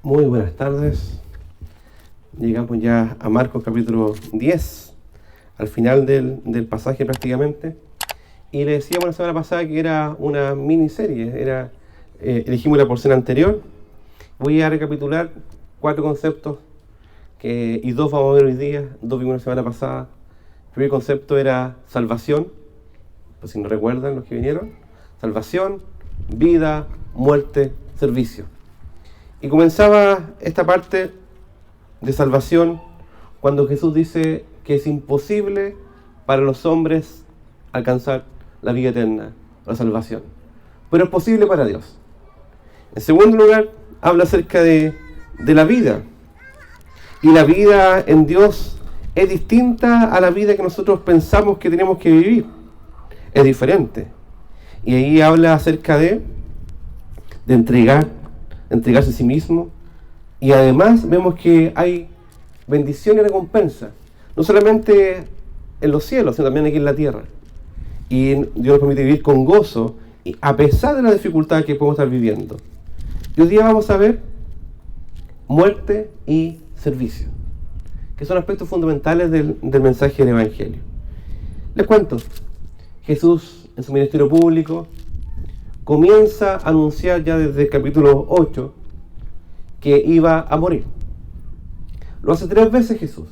Muy buenas tardes. Llegamos ya a Marcos capítulo 10, al final del pasaje prácticamente. Y le decíamos la semana pasada que era una miniserie, elegimos la porción anterior. Voy a recapitular 4 conceptos y 2 vamos a ver hoy día, 2 vimos la semana pasada. El primer concepto era salvación, pues si no recuerdan los que vinieron, salvación, vida, muerte, servicio. Y comenzaba esta parte de salvación cuando Jesús dice que es imposible para los hombres alcanzar la vida eterna, la salvación, pero es posible para Dios. En segundo lugar, habla acerca de la vida. Y la vida en Dios es distinta a la vida que nosotros pensamos que tenemos que vivir. Es diferente. Y ahí habla acerca de entregarse a sí mismo. Y además vemos que hay bendición y recompensa, no solamente en los cielos, sino también aquí en la tierra. Y Dios nos permite vivir con gozo, y a pesar de la dificultad que podemos estar viviendo. Y hoy día vamos a ver muerte y servicio, que son aspectos fundamentales del mensaje del Evangelio. Les cuento, Jesús en su ministerio público comienza a anunciar ya desde el capítulo 8 que iba a morir. Lo hace 3 veces Jesús.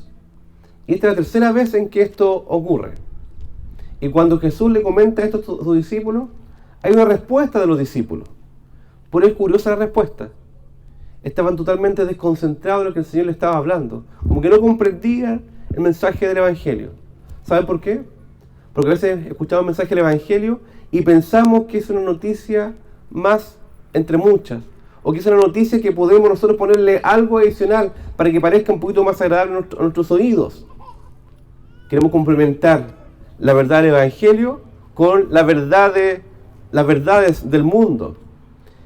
Y esta es la tercera vez en que esto ocurre. Y cuando Jesús le comenta esto a sus discípulos, hay una respuesta de los discípulos. Pero es curiosa la respuesta. Estaban totalmente desconcentrados de lo que el Señor le estaba hablando. Como que no comprendían el mensaje del Evangelio. ¿Saben por qué? Porque a veces escuchamos el mensaje del Evangelio y pensamos que es una noticia más entre muchas. O que es una noticia que podemos nosotros ponerle algo adicional para que parezca un poquito más agradable a nuestros oídos. Queremos complementar la verdad del Evangelio con las verdades del mundo.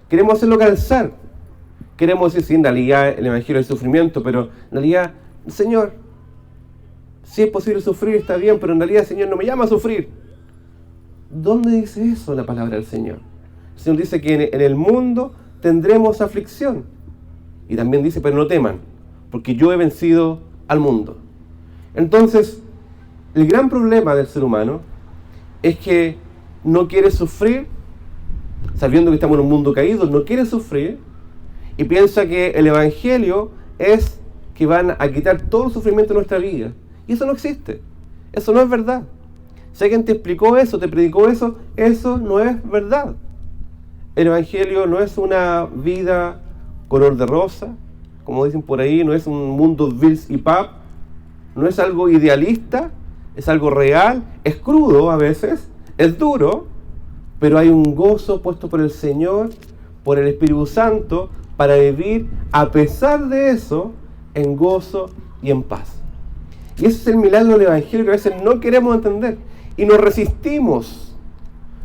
Queremos hacerlo calzar. Queremos decir, sí, en realidad el Evangelio es sufrimiento, pero en realidad, Señor, si es posible sufrir está bien, pero en realidad el Señor no me llama a sufrir. ¿Dónde dice eso la palabra del Señor? El Señor dice que en el mundo tendremos aflicción. Y también dice, pero no teman, porque yo he vencido al mundo. Entonces, el gran problema del ser humano es que no quiere sufrir, sabiendo que estamos en un mundo caído, no quiere sufrir, y piensa que el Evangelio es que van a quitar todo el sufrimiento de nuestra vida. Y eso no existe. Eso no es verdad. Si alguien te explicó eso, te predicó eso, eso no es verdad. El Evangelio no es una vida color de rosa, como dicen por ahí, no es un mundo Bills y Pap, no es algo idealista, es algo real, es crudo a veces, es duro, pero hay un gozo puesto por el Señor, por el Espíritu Santo, para vivir a pesar de eso, en gozo y en paz. Y ese es el milagro del Evangelio que a veces no queremos entender y nos resistimos.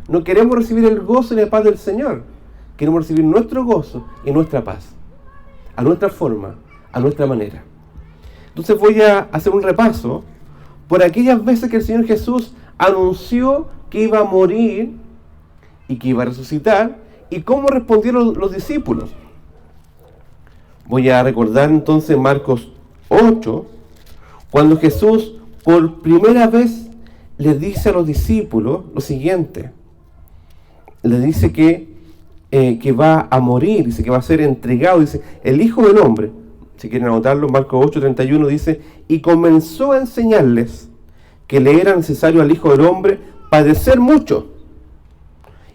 No queremos recibir el gozo y la paz del Señor. Queremos recibir nuestro gozo y nuestra paz. A nuestra forma, a nuestra manera. Entonces voy a hacer un repaso por aquellas veces que el Señor Jesús anunció que iba a morir y que iba a resucitar y cómo respondieron los discípulos. Voy a recordar entonces Marcos 8, cuando Jesús por primera vez le dice a los discípulos lo siguiente. Le dice que va a morir, dice que va a ser entregado, dice, el Hijo del Hombre, si quieren anotarlo, Marcos 8:31 dice, y comenzó a enseñarles que le era necesario al Hijo del Hombre padecer mucho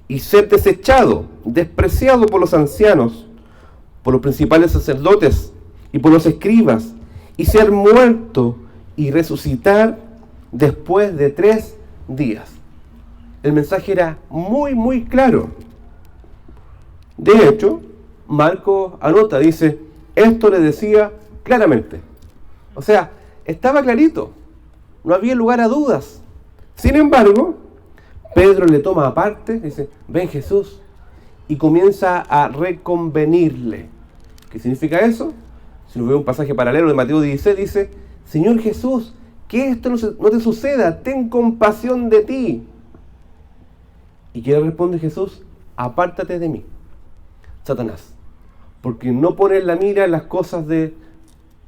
y ser desechado, despreciado por los ancianos, por los principales sacerdotes y por los escribas, y ser muerto y resucitar después de 3 días. El mensaje era muy, muy claro. De hecho, Marcos anota, dice, esto le decía claramente. O sea, estaba clarito, no había lugar a dudas. Sin embargo, Pedro le toma aparte, dice, ven Jesús, y comienza a reconvenirle. ¿Qué significa eso? Si nos vemos un pasaje paralelo de Mateo 16, dice, Señor Jesús, que esto no te suceda, ten compasión de ti. ¿Y qué le responde Jesús? Apártate de mí, Satanás, Porque no pones la mira en las cosas de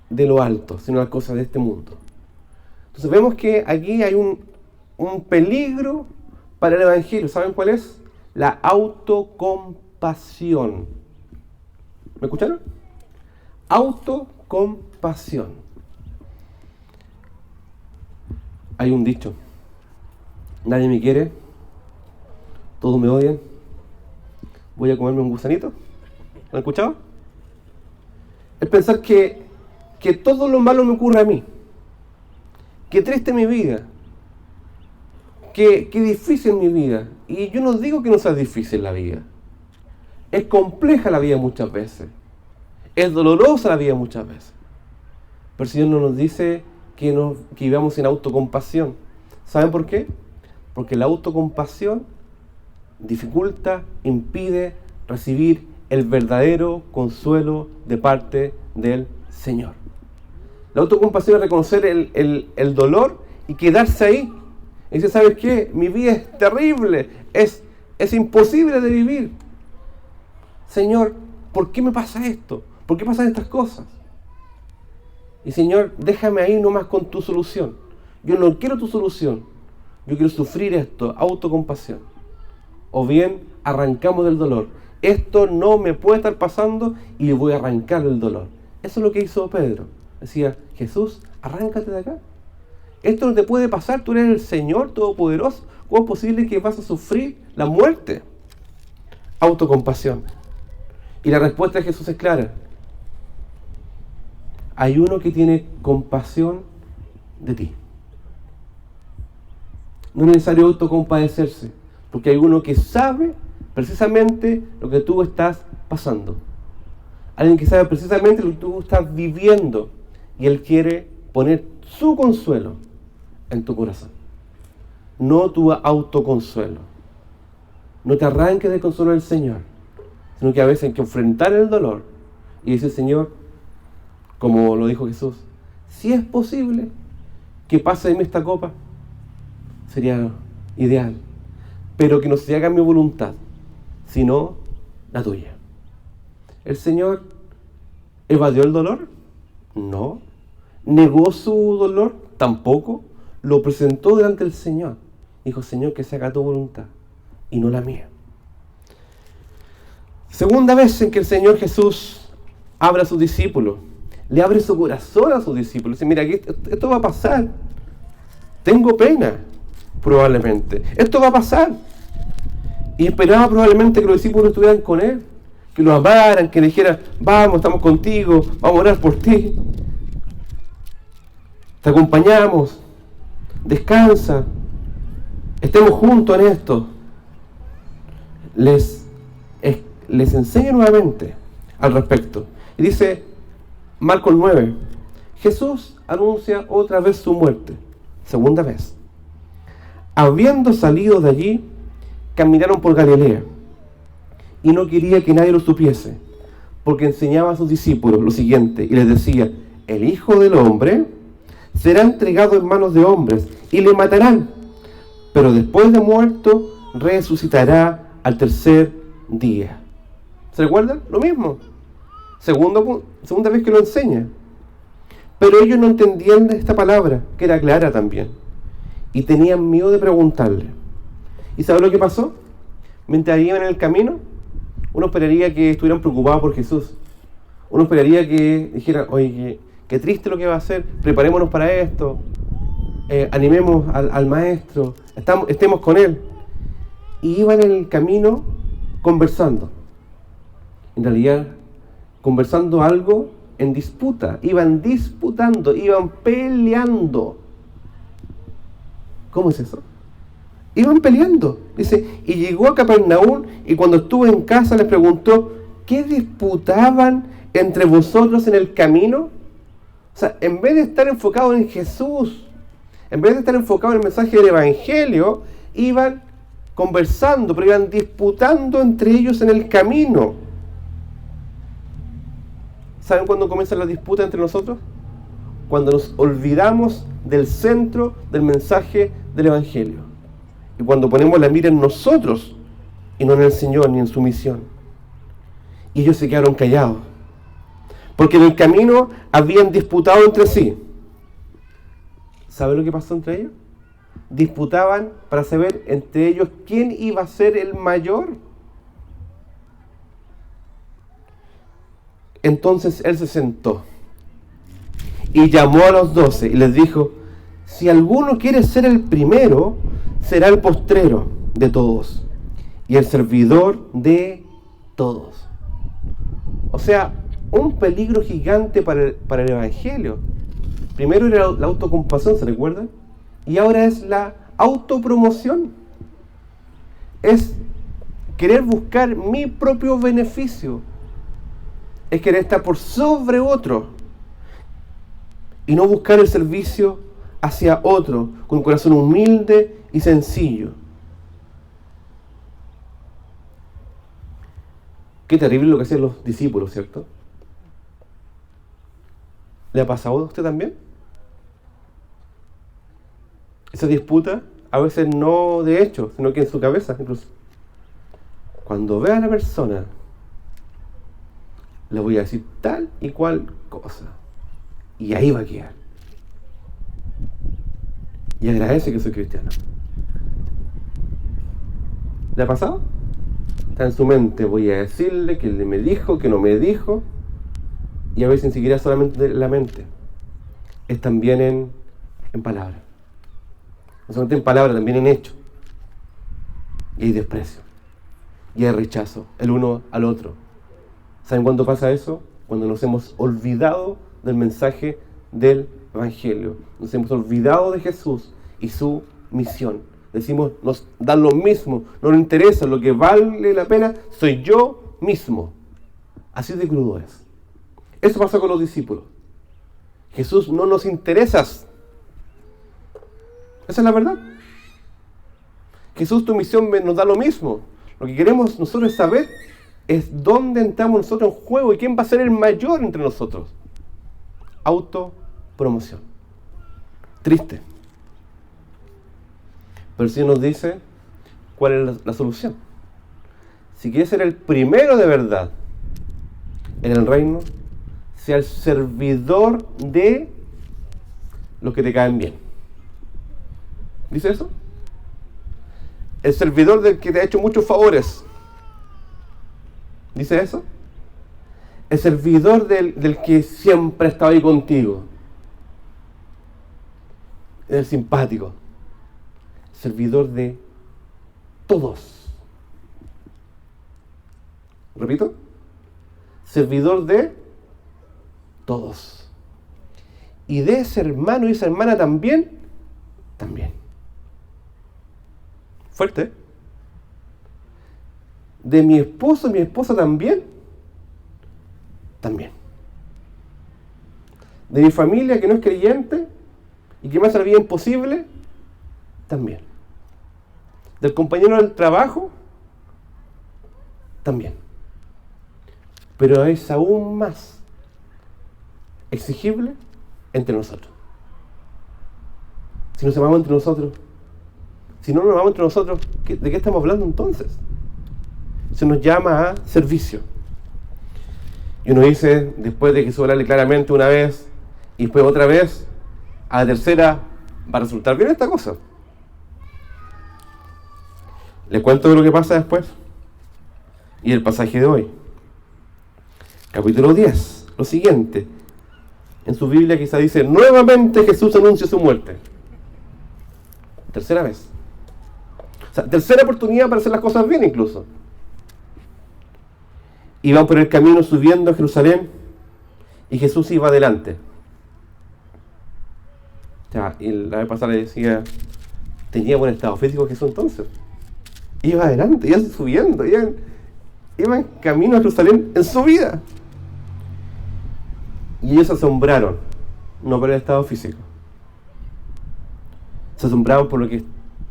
lo alto, sino en las cosas de este mundo. Entonces vemos que aquí hay un peligro para el Evangelio. ¿Saben cuál es? La autocompasión. ¿Me escucharon? Autocompasión. Hay un dicho: nadie me quiere, todos me odian, voy a comerme un gusanito. ¿Lo han escuchado? Es pensar que todo lo malo me ocurre a mí. Qué triste mi vida. Qué difícil mi vida. Y yo no digo que no sea difícil la vida. Es compleja la vida muchas veces. Es dolorosa la vida muchas veces. Pero el Señor no nos dice que vivamos sin autocompasión. ¿Saben por qué? Porque la autocompasión dificulta, impide recibir el verdadero consuelo de parte del Señor. La autocompasión es reconocer el dolor y quedarse ahí. Y dice, ¿sabes qué? Mi vida es terrible, es imposible de vivir. Señor, ¿por qué me pasa esto? ¿Por qué pasan estas cosas? Y Señor, déjame ahí nomás con tu solución. Yo no quiero tu solución, yo quiero sufrir esto, autocompasión. O bien, arrancamos del dolor. Esto no me puede estar pasando y le voy a arrancar el dolor. Eso es lo que hizo Pedro. Decía, Jesús, arráncate de acá. Esto no te puede pasar, tú eres el Señor Todopoderoso. ¿Cómo es posible que vas a sufrir la muerte? Autocompasión. Y la respuesta de Jesús es clara. Hay uno que tiene compasión de ti. No es necesario autocompadecerse, porque hay uno que sabe precisamente lo que tú estás pasando. Alguien que sabe precisamente lo que tú estás viviendo, y Él quiere poner su consuelo en tu corazón. No tu autoconsuelo. No te arranques del consuelo del Señor, sino que a veces hay que enfrentar el dolor y decir, Señor, como lo dijo Jesús, si es posible que pase de mí esta copa, sería ideal, pero que no se haga mi voluntad, sino la tuya. ¿El Señor evadió el dolor? No. ¿Negó su dolor? Tampoco. Lo presentó delante del Señor. Dijo, Señor, que se haga tu voluntad y no la mía. Segunda vez en que el Señor Jesús abre a sus discípulos. Le abre su corazón a sus discípulos. Dice, mira, esto va a pasar. Tengo pena, probablemente. Esto va a pasar. Y esperaba probablemente que los discípulos estuvieran con Él. Que lo amaran, que le dijeran, vamos, estamos contigo, vamos a orar por ti. Te acompañamos. Descansa. Estemos juntos en esto. Les enseña nuevamente al respecto. Y dice Marcos 9, Jesús anuncia otra vez su muerte, segunda vez. Habiendo salido de allí, caminaron por Galilea, y no quería que nadie lo supiese, porque enseñaba a sus discípulos lo siguiente, y les decía, el Hijo del Hombre será entregado en manos de hombres, y le matarán, pero después de muerto, resucitará al tercer día. ¿Se recuerdan? Lo mismo. Segunda vez que lo enseña. Pero ellos no entendían esta palabra, que era clara también. Y tenían miedo de preguntarle. ¿Y sabe lo que pasó? Mientras iban en el camino, uno esperaría que estuvieran preocupados por Jesús. Uno esperaría que dijeran, oye, qué triste lo que va a hacer, preparémonos para esto, animemos al maestro, estemos con él. Y iban en el camino conversando. En realidad, conversando algo en disputa. Iban disputando, iban peleando. ¿Cómo es eso? Iban peleando. Dice, y llegó a Capernaum y cuando estuvo en casa les preguntó, ¿qué disputaban entre vosotros en el camino? O sea, en vez de estar enfocado en Jesús, en vez de estar enfocado en el mensaje del Evangelio, iban conversando, pero iban disputando entre ellos en el camino. ¿Saben cuándo comienzan las disputas entre nosotros? Cuando nos olvidamos del centro del mensaje del Evangelio. Y cuando ponemos la mira en nosotros y no en el Señor ni en su misión. Y ellos se quedaron callados. porque en el camino habían disputado entre sí. ¿Sabe lo que pasó entre ellos? Disputaban para saber entre ellos quién iba a ser el mayor. Entonces él se sentó y llamó a los 12 y les dijo: si alguno quiere ser el primero, será el postrero de todos y el servidor de todos. O sea, un peligro gigante para el Evangelio. Primero era la autocompasión, ¿se recuerdan? Y ahora es la autopromoción. Es querer buscar mi propio beneficio. Es querer estar por sobre otro. Y no buscar el servicio hacia otro, con un corazón humilde y sencillo. Qué terrible lo que hacían los discípulos, ¿cierto? ¿Le ha pasado a usted también? Esa disputa, a veces no de hecho, sino que en su cabeza incluso. Cuando vea a la persona, le voy a decir tal y cual cosa. Y ahí va a quedar. Y agradece que soy cristiano. ¿Le ha pasado? Está en su mente, voy a decirle que él me dijo, que no me dijo. Y a veces ni siquiera solamente en la mente. Es también en palabra. No solamente en palabra, también en hecho. Y hay desprecio. Y hay rechazo, el uno al otro. ¿Saben cuándo pasa eso? Cuando nos hemos olvidado del mensaje del Evangelio. Nos hemos olvidado de Jesús y su misión. Decimos, nos da lo mismo, no nos interesa, lo que vale la pena soy yo mismo. Así de crudo es. Eso pasó con los discípulos. Jesús, no nos interesas. Esa es la verdad. Jesús, tu misión nos da lo mismo. Lo que queremos nosotros saber es dónde entramos nosotros en juego y quién va a ser el mayor entre nosotros. Autopromoción. Triste. Pero el Señor nos dice cuál es la solución. Si quieres ser el primero de verdad en el reino, sea el servidor de los que te caen bien. ¿Dice eso? El servidor del que te ha hecho muchos favores. ¿Dice eso? El servidor del que siempre ha estado ahí contigo. El simpático. Servidor de todos. ¿Repito? Servidor de todos. Y de ese hermano y esa hermana también. Fuerte, ¿eh? De mi esposo y mi esposa también. De mi familia que no es creyente y que me hace la vida imposible. También. Del compañero del trabajo. También. Pero es aún más exigible entre nosotros. Si nos amamos entre nosotros, si no nos amamos entre nosotros, ¿de qué estamos hablando entonces? Se nos llama a servicio. Y uno dice, después de que Jesús hablarle claramente una vez y después otra vez, a la tercera va a resultar bien esta cosa. Les cuento lo que pasa después. Y el pasaje de hoy. Capítulo 10. Lo siguiente. En su Biblia quizá dice, nuevamente Jesús anuncia su muerte. Tercera vez. O sea, tercera oportunidad para hacer las cosas bien incluso. Iban por el camino subiendo a Jerusalén y Jesús iba adelante. Ya, y la vez pasada le decía, tenía buen estado físico Jesús entonces. Iba adelante, iba subiendo, iba en camino a Jerusalén en su vida. Y ellos se asombraron, no por el estado físico. Se asombraron por lo que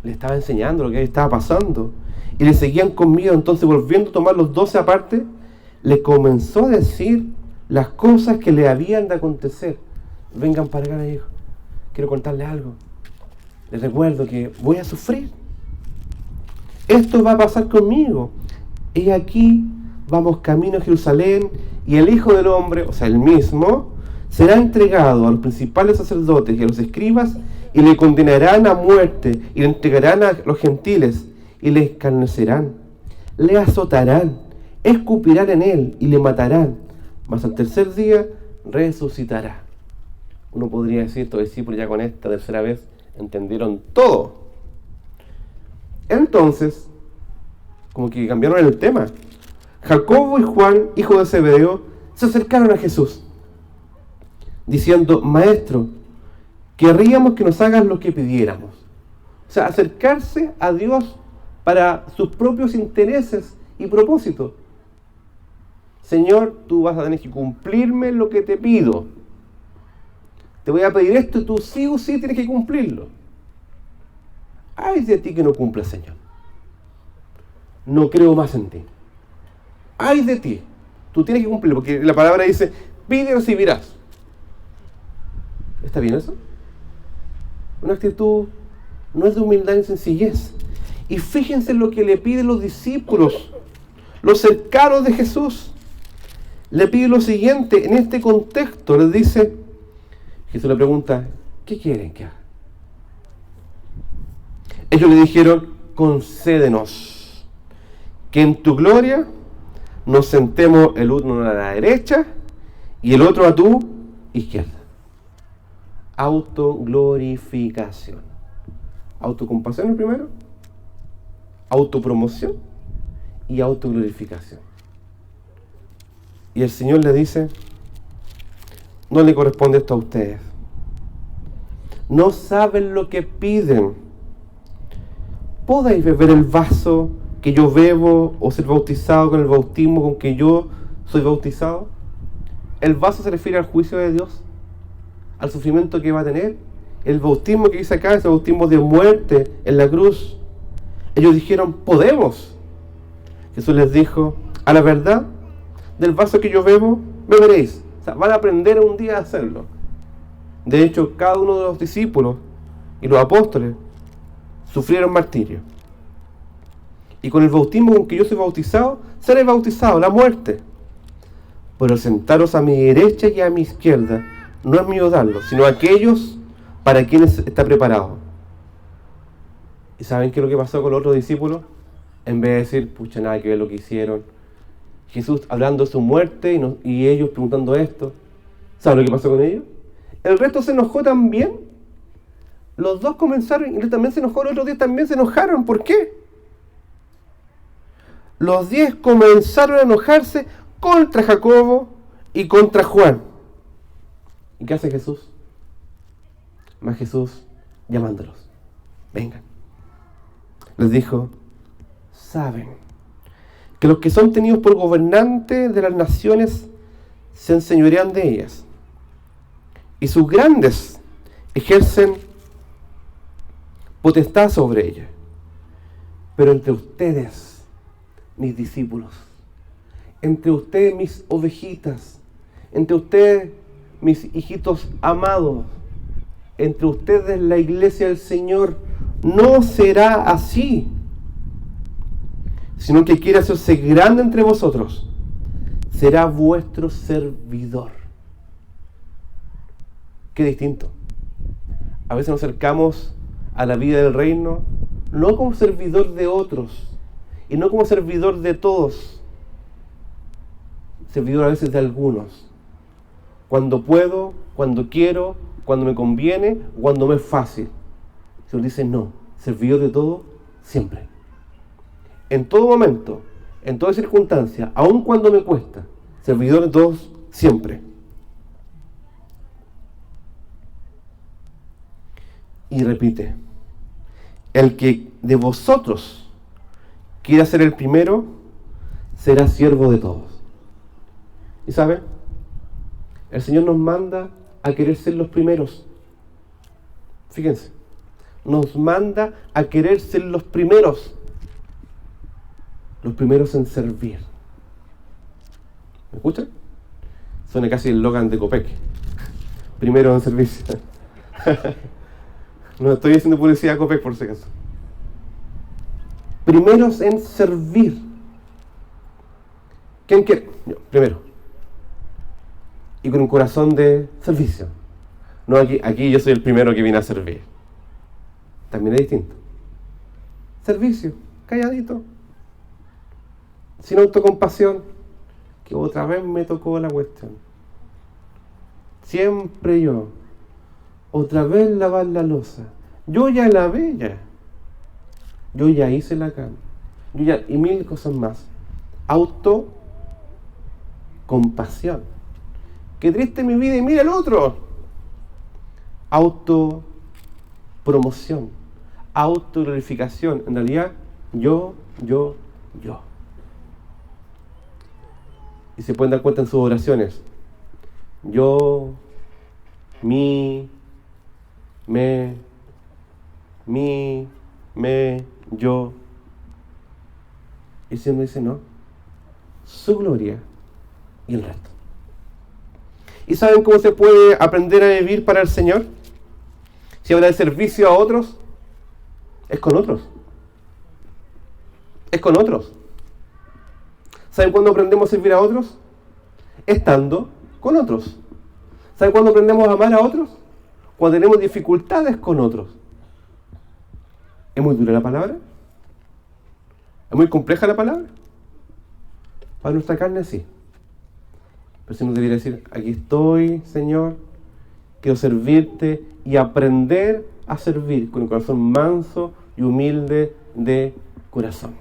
le estaba enseñando, lo que estaba pasando. Y le seguían con miedo. Entonces, volviendo a tomar los 12 aparte, le comenzó a decir las cosas que le habían de acontecer. Vengan para acá, hijo. Quiero contarles algo. Les recuerdo que voy a sufrir. Esto va a pasar conmigo. Y aquí vamos camino a Jerusalén Y el Hijo del Hombre, o sea, el mismo, será entregado a los principales sacerdotes y a los escribas, y le condenarán a muerte, y le entregarán a los gentiles, y le escarnecerán, le azotarán, escupirán en él, y le matarán, mas al tercer día resucitará. Uno podría decir, estos discípulos ya con esta tercera vez entendieron todo. Entonces, como que cambiaron el tema. Jacobo y Juan, hijo de Zebedeo, se acercaron a Jesús, diciendo: Maestro, querríamos que nos hagas lo que pidiéramos. O sea, acercarse a Dios para sus propios intereses y propósitos. Señor, tú vas a tener que cumplirme lo que te pido. Te voy a pedir esto y tú sí o sí tienes que cumplirlo. Ay de ti que no cumplas, Señor. No creo más en ti. Ay de ti. Tú tienes que cumplirlo, porque la palabra dice: pide y recibirás. ¿Está bien eso? Una actitud no es de humildad ni sencillez. Y fíjense lo que le piden los discípulos, los cercanos de Jesús. Le pide lo siguiente, en este contexto, les dice, Jesús le pregunta: ¿qué quieren que haga? Ellos le dijeron: concédenos que en tu gloria nos sentemos el uno a la derecha y el otro a tu izquierda. Autoglorificación. Autocompasión el primero, autopromoción y autoglorificación. Y el Señor le dice: no le corresponde esto a ustedes. No saben lo que piden. ¿Podéis beber el vaso que yo bebo o ser bautizado con el bautismo con que yo soy bautizado? El vaso se refiere al juicio de Dios, al sufrimiento que va a tener. El bautismo que dice acá es el bautismo de muerte en la cruz. Ellos dijeron: podemos. Jesús les dijo: a la verdad, del vaso que yo bebo, beberéis. O sea, van a aprender un día a hacerlo. De hecho, cada uno de los discípulos y los apóstoles sufrieron martirio. Y con el bautismo con que yo soy bautizado, seré bautizado, la muerte. Pero sentaros a mi derecha y a mi izquierda no es mío darlo, sino a aquellos para quienes está preparado. ¿Y saben qué es lo que pasó con los otros discípulos? En vez de decir: pucha, nada que ver lo que hicieron, Jesús hablando de su muerte y ellos preguntando esto, ¿saben lo que pasó con ellos? El resto se enojó también. Los dos comenzaron y él también se enojó, los otros 10 también se enojaron. ¿Por qué? Los 10 comenzaron a enojarse contra Jacobo y contra Juan. ¿Y qué hace Jesús? Más Jesús llamándolos: vengan. Les dijo: saben que los que son tenidos por gobernantes de las naciones se enseñorean de ellas, y sus grandes ejercen potestad sobre ellas. Pero entre ustedes, mis discípulos, entre ustedes, mis ovejitas, entre ustedes, mis hijitos amados, entre ustedes, la iglesia del Señor, no será así, sino que quiere hacerse grande entre vosotros, será vuestro servidor. Qué distinto. A veces nos acercamos a la vida del reino no como servidor de otros y no como servidor de todos, servidor a veces de algunos, cuando puedo, cuando quiero, cuando me conviene, cuando me es fácil. Se nos dice: no, servidor de todo siempre, en todo momento, en toda circunstancia, aun cuando me cuesta, servidor de todos siempre. Y repite: el que de vosotros quiera ser el primero, será siervo de todos. ¿Y sabe? El Señor nos manda a querer ser los primeros. Fíjense, nos manda a querer ser los primeros en servir. ¿Me escuchan? Suena casi el Logan de Copec. Primero en servicio. No estoy haciendo publicidad a Copec por si acaso. Primeros en servir. ¿Quién quiere? Yo, primero. y con un corazón de servicio. No, aquí yo soy el primero que viene a servir. También es distinto. Servicio, calladito, sin autocompasión, que otra vez me tocó la cuestión. Siempre yo, otra vez lavar la loza. Yo ya lavé ya. Yo ya hice la cama. Y mil cosas más. Autocompasión. Qué triste mi vida y mira el otro. Autopromoción. Autoglorificación. En realidad, yo. Y se pueden dar cuenta en sus oraciones. Yo, mi, me, yo. Y el Señor dice, no, su gloria y el resto. ¿Y saben cómo se puede aprender a vivir para el Señor? Si habla de servicio a otros, es con otros. Es con otros. ¿Saben cuándo aprendemos a servir a otros? Estando con otros. ¿Saben cuándo aprendemos a amar a otros? Cuando tenemos dificultades con otros. ¿Es muy dura la palabra? ¿Es muy compleja la palabra? Para nuestra carne sí. Pero si nos debiera decir, aquí estoy, Señor, quiero servirte y aprender a servir con un corazón manso y humilde de corazón.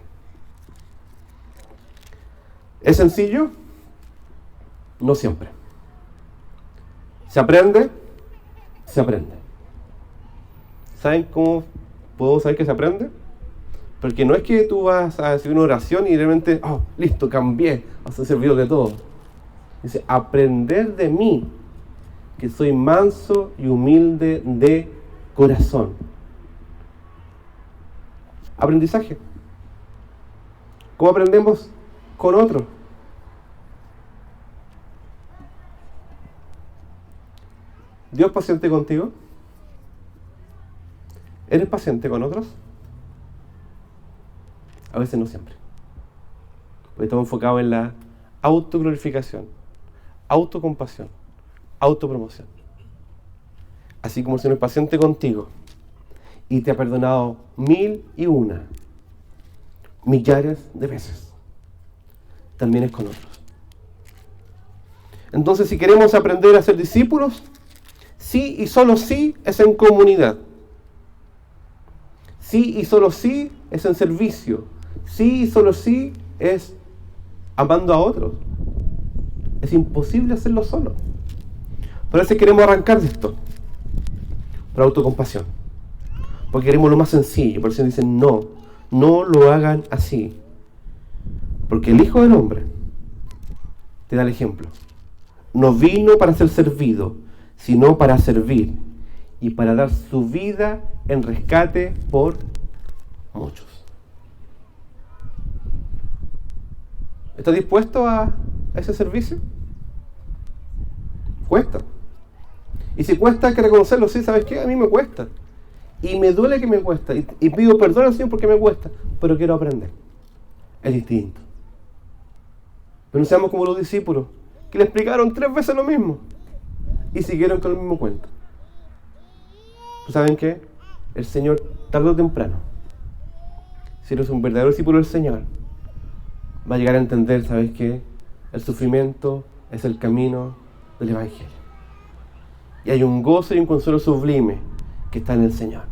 ¿Es sencillo? No siempre. ¿Se aprende? Se aprende. ¿Saben cómo puedo saber que se aprende? Porque no es que tú vas a decir una oración y de repente, listo, cambié, vas a ser servidor de todo. Dice, aprender de mí, que soy manso y humilde de corazón. Aprendizaje. ¿Cómo aprendemos? Con otro. ¿Dios paciente contigo? ¿Eres paciente con otros? A veces no siempre. Porque estamos enfocados en la autoglorificación, autocompasión, autopromoción. Así como el Señor es paciente contigo y te ha perdonado 1001, millares de veces, también es con otros. Entonces, si queremos aprender a ser discípulos, sí y solo sí es en comunidad. Sí y solo sí es en servicio. Sí y solo sí es amando a otros. Es imposible hacerlo solo. Por eso queremos arrancar de esto. Por autocompasión. Porque queremos lo más sencillo. Por eso dicen, no lo hagan así. Porque el Hijo del Hombre te da el ejemplo. No vino para ser servido, sino para servir y para dar su vida en rescate por muchos. ¿Estás dispuesto a ese servicio? Cuesta. Y si cuesta, hay que reconocerlo. Sí, ¿sabes qué? A mí me cuesta. Y me duele que me cuesta. Y pido perdón al Señor porque me cuesta. Pero quiero aprender. Es distinto. Pero no seamos como los discípulos, que le explicaron 3 veces lo mismo. Y siguieron con el mismo cuento. ¿Saben qué? El Señor, tarde o temprano, si eres un verdadero discípulo del Señor, va a llegar a entender, ¿sabes qué? El sufrimiento es el camino del Evangelio. Y hay un gozo y un consuelo sublime que está en el Señor.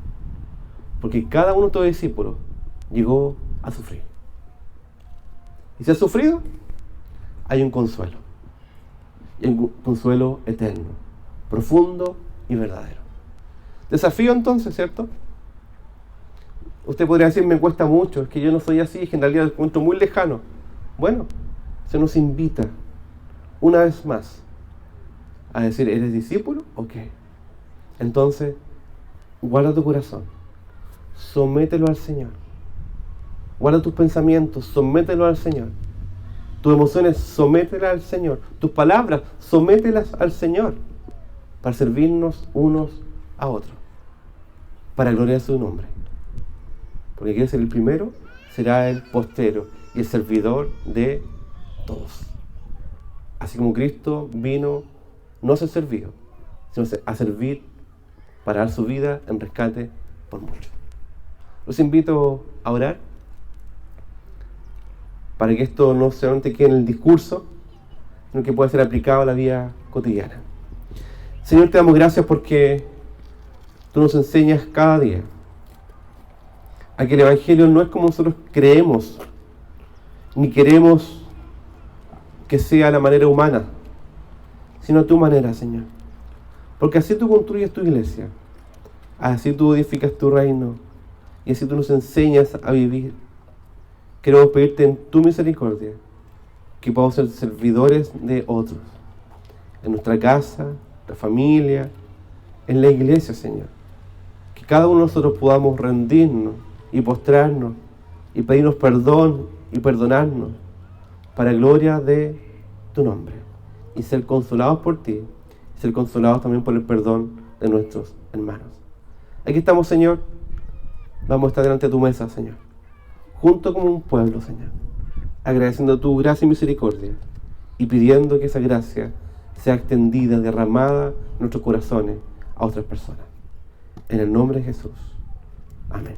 Porque cada uno de estos discípulos llegó a sufrir. Y si has sufrido, hay un consuelo. Y un consuelo eterno, profundo y verdadero. Desafío entonces, ¿cierto? Usted podría decir, me cuesta mucho, es que yo no soy así, es que en realidad el encuentro muy lejano. Bueno, se nos invita una vez más a decir, ¿eres discípulo? Ok. Entonces, guarda tu corazón, somételo al Señor. Guarda tus pensamientos, somételo al Señor. Tus emociones, somételas al Señor. Tus palabras, somételas al Señor. Para servirnos unos a otros. Para gloria de su nombre. Porque quiere ser el primero, será el postero y el servidor de todos. Así como Cristo vino no a ser servido, sino a servir para dar su vida en rescate por muchos. Los invito a orar para que esto no solamente quede en el discurso, sino que pueda ser aplicado a la vida cotidiana. Señor, te damos gracias porque tú nos enseñas cada día a que el Evangelio no es como nosotros creemos, ni queremos que sea la manera humana, sino a tu manera, Señor. Porque así tú construyes tu iglesia, así tú edificas tu reino, y así tú nos enseñas a vivir. Queremos pedirte en tu misericordia que podamos ser servidores de otros, en nuestra casa, en la familia, en la iglesia, Señor. Que cada uno de nosotros podamos rendirnos y postrarnos y pedirnos perdón y perdonarnos para gloria de tu nombre, y ser consolados por ti, y ser consolados también por el perdón de nuestros hermanos. Aquí estamos, Señor. Vamos a estar delante de tu mesa, Señor, junto como un pueblo, Señor, agradeciendo tu gracia y misericordia y pidiendo que esa gracia sea extendida, derramada en nuestros corazones a otras personas. En el nombre de Jesús. Amén.